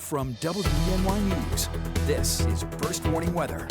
From WENY News, this is First Warning Weather.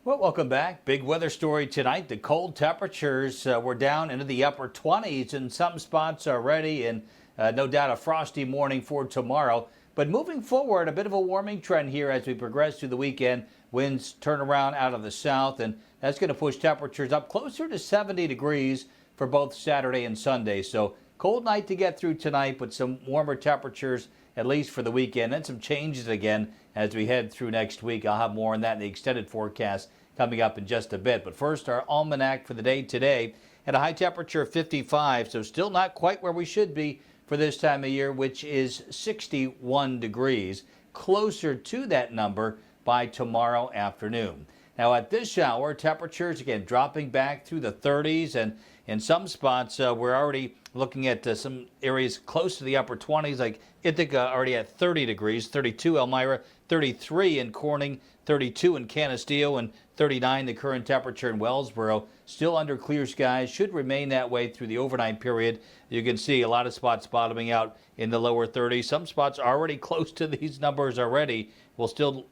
Well, welcome back. Big weather story tonight. The cold temperatures were down into the upper 20s in some spots already, and no doubt a frosty morning for tomorrow. But moving forward, a bit of a warming trend here as we progress through the weekend. Winds turn around out of the south, and that's going to push temperatures up closer to 70 degrees for both Saturday and Sunday. So cold night to get through tonight, but some warmer temperatures at least for the weekend, and some changes again as we head through next week. I'll have more on that in the extended forecast coming up in just a bit. But first, our almanac for the day today at a high temperature of 55, so still not quite where we should be for this time of year, which is 61 degrees, closer to that number by tomorrow afternoon. Now at this hour, temperatures again dropping back through the 30s, and in some spots we're already looking at some areas close to the upper 20s, like Ithaca already at 30 degrees, 32 Elmira, 33 in Corning, 32 in Canisteo, and 39 the current temperature in Wellsboro. Still under clear skies, should remain that way through the overnight period. You can see a lot of spots bottoming out in the lower 30s. Some spots already close to these numbers already. Will still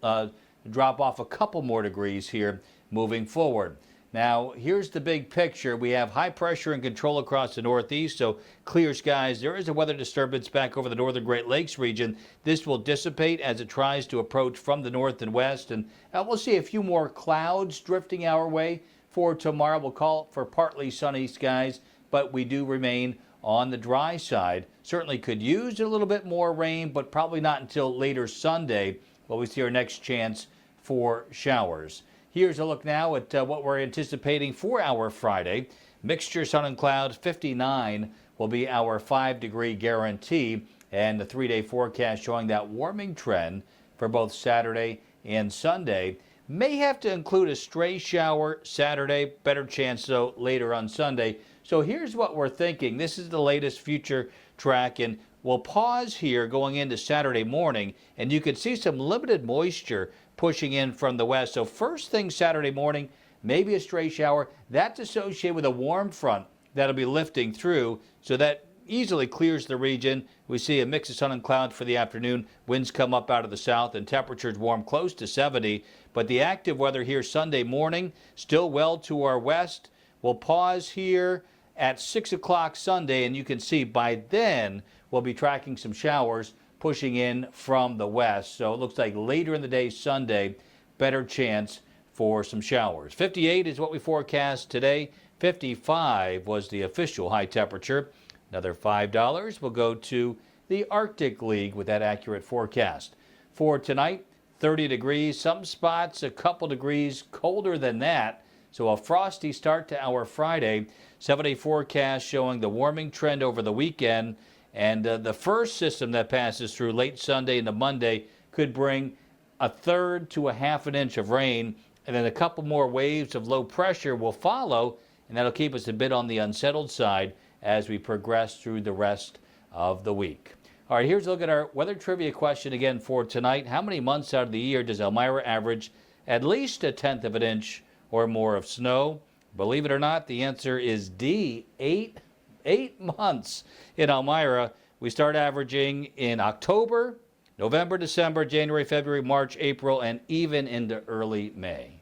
drop off a couple more degrees here moving forward. Now, here's the big picture. We have high pressure and control across the northeast, so clear skies. There is a weather disturbance back over the northern Great Lakes region. This will dissipate as it tries to approach from the north and west, and we'll see a few more clouds drifting our way for tomorrow. We'll call for partly sunny skies, but we do remain on the dry side. Certainly could use a little bit more rain, but probably not until later Sunday when we see our next chance for showers. Here's a look now at what we're anticipating for our Friday. Mixture sun and clouds, 59 will be our 5-degree guarantee, and the 3-day forecast showing that warming trend for both Saturday and Sunday. May have to include a stray shower Saturday, better chance though later on Sunday. So here's what we're thinking. This is the latest future track, and we'll pause here going into Saturday morning, and you can see some limited moisture pushing in from the west. So first thing Saturday morning, maybe a stray shower. That's associated with a warm front that'll be lifting through, so that easily clears the region. We see a mix of sun and clouds for the afternoon. Winds come up out of the south, and temperatures warm close to 70. But the active weather here Sunday morning, still well to our west. We'll pause here at 6 o'clock Sunday, and you can see by then we'll be tracking some showers pushing in from the west. So it looks like later in the day Sunday, better chance for some showers. 58 is what we forecast today. 55 was the official high temperature. Another $5 will go to the Arctic League with that accurate forecast. For tonight, 30 degrees. Some spots a couple degrees colder than that. So a frosty start to our Friday. 7-day forecast showing the warming trend over the weekend. And the first system that passes through late Sunday into Monday could bring a third to a half an inch of rain, and then a couple more waves of low pressure will follow, and that'll keep us a bit on the unsettled side as we progress through the rest of the week. All right, here's a look at our weather trivia question again for tonight. How many months out of the year does Elmira average at least a tenth of an inch or more of snow? Believe it or not, the answer is D, 8 months in Elmira. We start averaging in October, November, December, January, February, March, April, and even into early May.